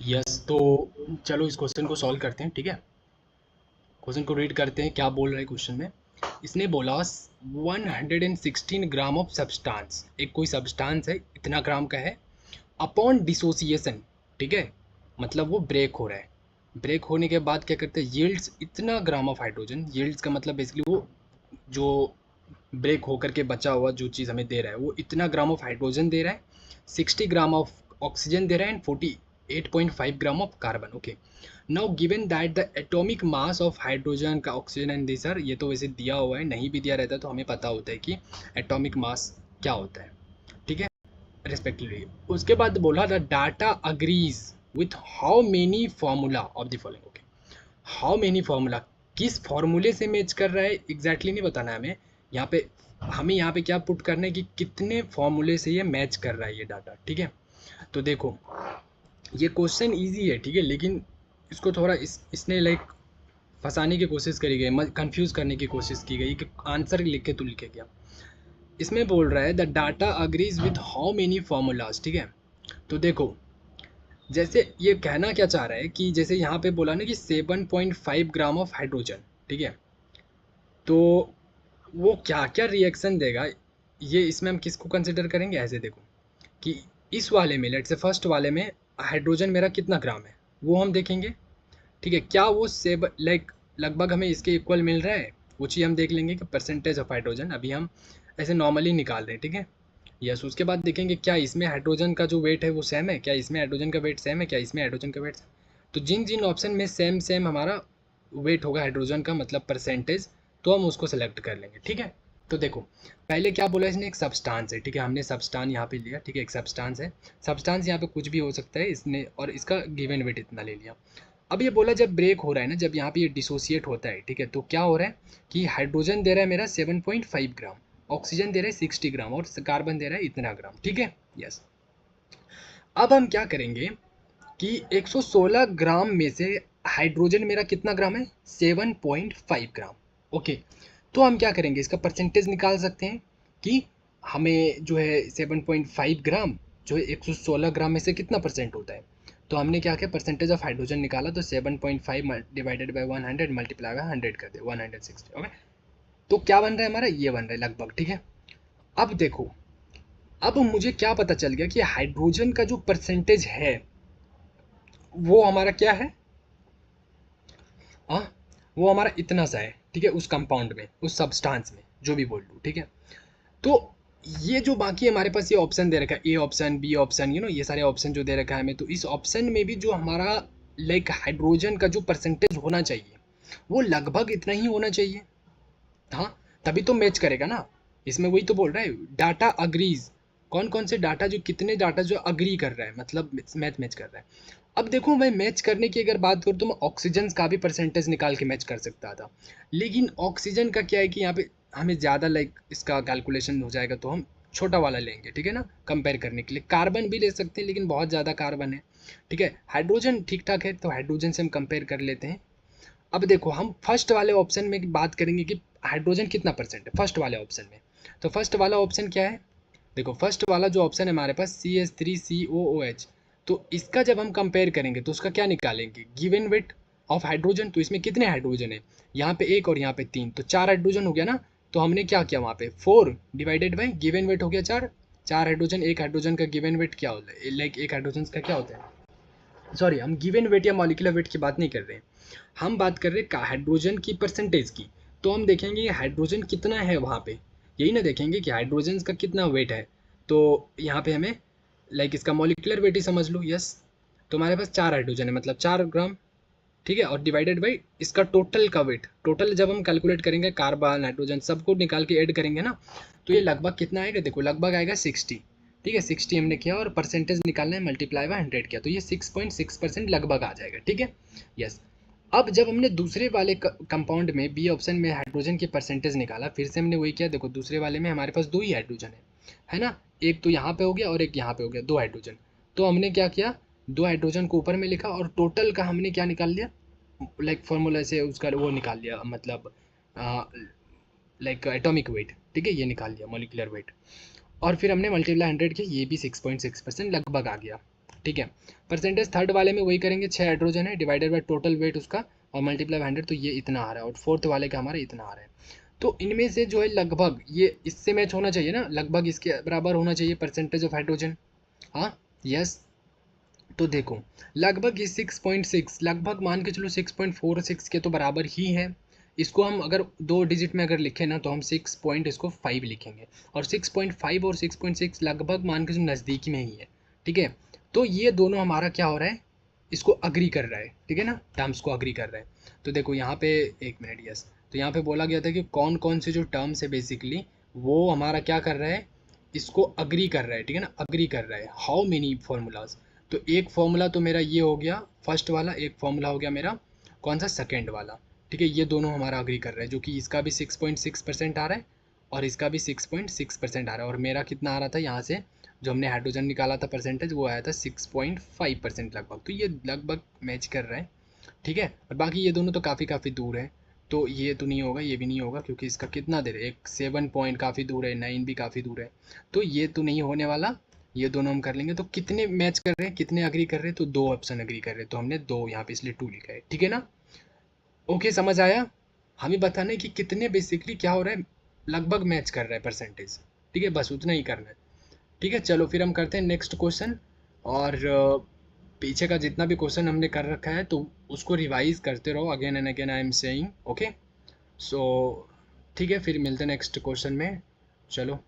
Yes, तो चलो इस क्वेश्चन को सॉल्व करते हैं। ठीक है, क्वेश्चन को रीड करते हैं क्या बोल रहा है क्वेश्चन में। इसने बोला 116 ग्राम ऑफ सब्सटेंस, एक कोई सब्सटेंस है इतना ग्राम का है, अपॉन डिसोसिएशन। ठीक है, मतलब वो ब्रेक हो रहा है। ब्रेक होने के बाद क्या करते हैं, यील्ड्स इतना ग्राम ऑफ हाइड्रोजन। यील्ड्स का मतलब बेसिकली वो जो ब्रेक होकर के बचा हुआ जो चीज़ हमें दे रहा है वो इतना ग्राम ऑफ हाइड्रोजन दे रहा है, 60 ग्राम ऑफ ऑक्सीजन दे रहा है and 48.5 gram of carbon. Okay, now given that the atomic mass of hydrogen का ऑक्सीजन एंड दिस आर, ये तो वैसे दिया हुआ है, नहीं भी दिया रहता तो हमें पता होता है कि एटॉमिक मास क्या होता है। ठीक है, रेस्पेक्टिवली। उसके बाद बोला the data agrees with how many formula of the following. Okay, how many formula, किस फार्मूले से मैच कर रहा है एग्जैक्टली नहीं बताना है हमें। यहाँ पे हमें यहाँ पे क्या पुट करना है कि कितने फार्मूले से ये मैच कर रहा है ये डाटा। ठीक है, तो देखो ये क्वेश्चन इजी है, ठीक है, लेकिन इसको थोड़ा इसने लाइक फंसाने की कोशिश करी गई, कंफ्यूज करने की कोशिश की गई कि आंसर लिख के तू लिखे क्या। इसमें बोल रहा है the data agrees with how many formulas. ठीक है, तो देखो जैसे ये कहना क्या चाह रहा है कि जैसे यहाँ पे बोला ना कि 7.5 ग्राम ऑफ हाइड्रोजन। ठीक है, तो वो क्या क्या रिएक्शन देगा, ये इसमें हम किसको कंसिडर करेंगे, ऐसे देखो कि इस वाले में, लेट से फर्स्ट वाले में हाइड्रोजन मेरा कितना ग्राम है वो हम देखेंगे। ठीक है, क्या वो सेब लाइक लगभग हमें इसके इक्वल मिल रहा है, वो चीज़ हम देख लेंगे कि परसेंटेज ऑफ हाइड्रोजन अभी हम ऐसे नॉर्मली निकाल रहे हैं। ठीक है, यस, उसके बाद देखेंगे क्या इसमें हाइड्रोजन का जो वेट है वो सेम है, क्या इसमें हाइड्रोजन का वेट सेम है, क्या इसमें हाइड्रोजन का वेट। तो जिन जिन ऑप्शन में सेम सेम हमारा वेट होगा हाइड्रोजन का, मतलब परसेंटेज, तो हम उसको सेलेक्ट कर लेंगे। ठीक है, तो देखो पहले क्या बोला इसने, एक सब्सटेंस है। ठीक है, हमने सब्सटेंस यहाँ पे लिया। ठीक है, एक सब्सटेंस है, सब्सटेंस यहाँ पे कुछ भी हो सकता है इसने, और इसका गिवन वेट इतना ले लिया। अब ये बोला जब ब्रेक हो रहा है ना, जब यहाँ पे ये डिसोसिएट होता है, ठीक है, तो क्या हो रहा है कि हाइड्रोजन दे रहा है मेरा 7.5 ग्राम, ऑक्सीजन दे रहा है 60 ग्राम और कार्बन दे रहा है इतना ग्राम। ठीक है, यस। अब हम क्या करेंगे कि 116 ग्राम में से हाइड्रोजन मेरा कितना ग्राम है, 7.5 ग्राम। ओके, तो हम क्या करेंगे, इसका परसेंटेज निकाल सकते हैं कि हमें जो है 7.5 ग्राम जो है 116 ग्राम में से कितना परसेंट होता है। तो हमने क्या किया, परसेंटेज ऑफ हाइड्रोजन निकाला, तो 7.5 डिवाइडेड बाई 100 मल्टीप्लाई बाई 100 कर दे, 160। ओके, तो क्या बन रहा है हमारा, ये बन रहा है लगभग। ठीक है, अब देखो, अब मुझे क्या पता चल गया कि हाइड्रोजन का जो परसेंटेज है वो हमारा क्या है, हाँ, वो हमारा इतना सा है। ठीक है, उस कंपाउंड में, उस सब्सटेंस में, जो भी बोल लूँ। ठीक है, तो ये जो बाकी हमारे पास ये ऑप्शन दे रखा है, ए ऑप्शन, बी ऑप्शन, ये सारे ऑप्शन जो दे रखा है हमें, तो इस ऑप्शन में भी जो हमारा लाइक हाइड्रोजन का जो परसेंटेज होना चाहिए वो लगभग इतना ही होना चाहिए। हाँ, तभी तो मैच करेगा ना। इसमें वही तो बोल रहा है, डाटा अग्रीज, कौन कौन से डाटा, जो कितने डाटा जो अग्री कर रहा है, मतलब मैच कर रहा है। अब देखो मैं मैच करने की अगर बात करूँ तो मैं ऑक्सीजन का भी परसेंटेज निकाल के मैच कर सकता था, लेकिन ऑक्सीजन का क्या है कि यहाँ पे हमें ज़्यादा लाइक इसका कैलकुलेशन हो जाएगा, तो हम छोटा वाला लेंगे। ठीक है ना, कंपेयर करने के लिए कार्बन भी ले सकते हैं लेकिन बहुत ज़्यादा कार्बन है। ठीक है, हाइड्रोजन ठीक ठाक है, तो हाइड्रोजन से हम कंपेयर कर लेते हैं। अब देखो हम फर्स्ट वाले ऑप्शन में बात करेंगे कि हाइड्रोजन कितना परसेंट है फर्स्ट वाले ऑप्शन में। तो फर्स्ट वाला ऑप्शन क्या है, देखो फर्स्ट वाला जो ऑप्शन है हमारे पास CH3COOH, तो इसका जब हम कंपेयर करेंगे तो उसका क्या निकालेंगे, गिवन वेट ऑफ हाइड्रोजन। तो इसमें कितने हाइड्रोजन है, यहाँ पे एक और यहाँ पे तीन, तो चार हाइड्रोजन हो गया ना। तो हमने क्या किया वहाँ पे 4 डिवाइडेड बाई गिवन वेट हो गया 4, 4 हाइड्रोजन, एक हाइड्रोजन का गिवन वेट क्या होता है, लाइक एक हाइड्रोजन का क्या होता है, सॉरी हम गिवन वेट या मॉलिक्यूलर वेट की बात नहीं कर रहे हैं, हम बात कर रहे हैं हाइड्रोजन की परसेंटेज की। तो हम देखेंगे हाइड्रोजन कितना है वहाँ पे, यही ना देखेंगे कि हाइड्रोजन का कितना वेट है। तो यहाँ पे हमें लाइक इसका मॉलिक्यूलर वेट ही समझ लो, यस। तो हमारे पास 4 हाइड्रोजन है, मतलब 4 ग्राम। ठीक है, और डिवाइडेड बाई इसका टोटल का वेट, टोटल जब हम कैलकुलेट करेंगे कार्बन हाइड्रोजन सबको निकाल के ऐड करेंगे ना, तो ये लगभग कितना आएगा, देखो लगभग आएगा 60। ठीक है, 60 हमने किया और परसेंटेज निकालना है, मल्टीप्लाई बाय 100 किया, तो ये 6.6% लगभग आ जाएगा। ठीक है, यस। अब जब हमने दूसरे वाले कंपाउंड में बी ऑप्शन में हाइड्रोजन की परसेंटेज निकाला, फिर से हमने वही किया, देखो दूसरे वाले में हमारे पास दो ही हाइड्रोजन है ना, एक तो यहाँ पे हो गया और एक यहाँ पे हो गया, दो हाइड्रोजन। तो हमने क्या किया, दो हाइड्रोजन को ऊपर में लिखा और टोटल का हमने क्या निकाल लिया, लाइक फॉर्मूला से उसका वो निकाल लिया, मतलब लाइक एटॉमिक वेट। ठीक है, ये निकाल लिया मॉलिक्यूलर वेट, और फिर हमने मल्टीप्लाई 100 किया, ये भी 6.6% लगभग आ गया। ठीक है। परसेंटेज थर्ड वाले में वही करेंगे, 6 हाइड्रोजन है डिवाइडेड बाय टोटल वेट उसका और मल्टीप्लाई 100, तो ये इतना आ रहा है, और फोर्थ वाले का हमारा इतना आ रहा है। तो इनमें से जो है लगभग ये इससे मैच होना चाहिए ना, लगभग इसके बराबर होना चाहिए परसेंटेज ऑफ हाइड्रोजन। हाँ, यस। तो देखो लगभग ये 6.6, लगभग मान के चलो 6.46 के तो बराबर ही है। इसको हम अगर 2 डिजिट में अगर लिखें ना तो हम 6 पॉइंट इसको 5 लिखेंगे, और 6.5 और 6.6 लगभग मान के चलो नज़दीकी में ही है। ठीक है, तो ये दोनों हमारा क्या हो रहा है, इसको अग्री कर रहा है, ठीक है ना, टर्म्स को अग्री कर रहा है। तो देखो यहाँ पे एक मिनट, यस, तो यहाँ पे बोला गया था कि कौन कौन से जो टर्म्स है बेसिकली वो हमारा क्या कर रहा है, इसको अग्री कर रहा है, ठीक है ना, अग्री कर रहा है। हाउ मेनी फॉर्मूलाज, तो एक फॉर्मूला तो मेरा ये हो गया फर्स्ट वाला, एक फॉर्मूला हो गया मेरा कौन सा, सेकेंड वाला। ठीक है, ये दोनों हमारा अग्री कर रहा है, जो कि इसका भी 6.6% आ रहा है और इसका भी 6.6% आ रहा है, और मेरा कितना आ रहा था यहाँ से जो हमने हाइड्रोजन निकाला था परसेंटेज, वो आया था 6.5% लगभग। तो ये लगभग मैच कर रहा है, ठीक है। और बाकी ये दोनों तो काफ़ी काफ़ी दूर है, तो ये तो नहीं होगा, ये भी नहीं होगा, क्योंकि इसका कितना देर है, एक 7 पॉइंट काफ़ी दूर है, 9 भी काफ़ी दूर है, तो ये तो नहीं होने वाला। ये दोनों हम कर लेंगे, तो कितने मैच कर रहे हैं, कितने अग्री कर रहे हैं, तो 2 ऑप्शन अग्री कर रहे हैं, तो हमने 2 यहाँ पे इसलिए 2 लिखा है, ठीक है ना। ओके, समझ आया। हमें बताना है कि कितने बेसिकली क्या हो रहा है, लगभग मैच कर रहा है परसेंटेज, ठीक है, बस उतना ही करना है। ठीक है, चलो फिर हम करते हैं नेक्स्ट क्वेश्चन। और पीछे का जितना भी क्वेश्चन हमने कर रखा है तो उसको रिवाइज करते रहो, again and again I am saying, okay. So ठीक है, फिर मिलते हैं नेक्स्ट क्वेश्चन में, चलो।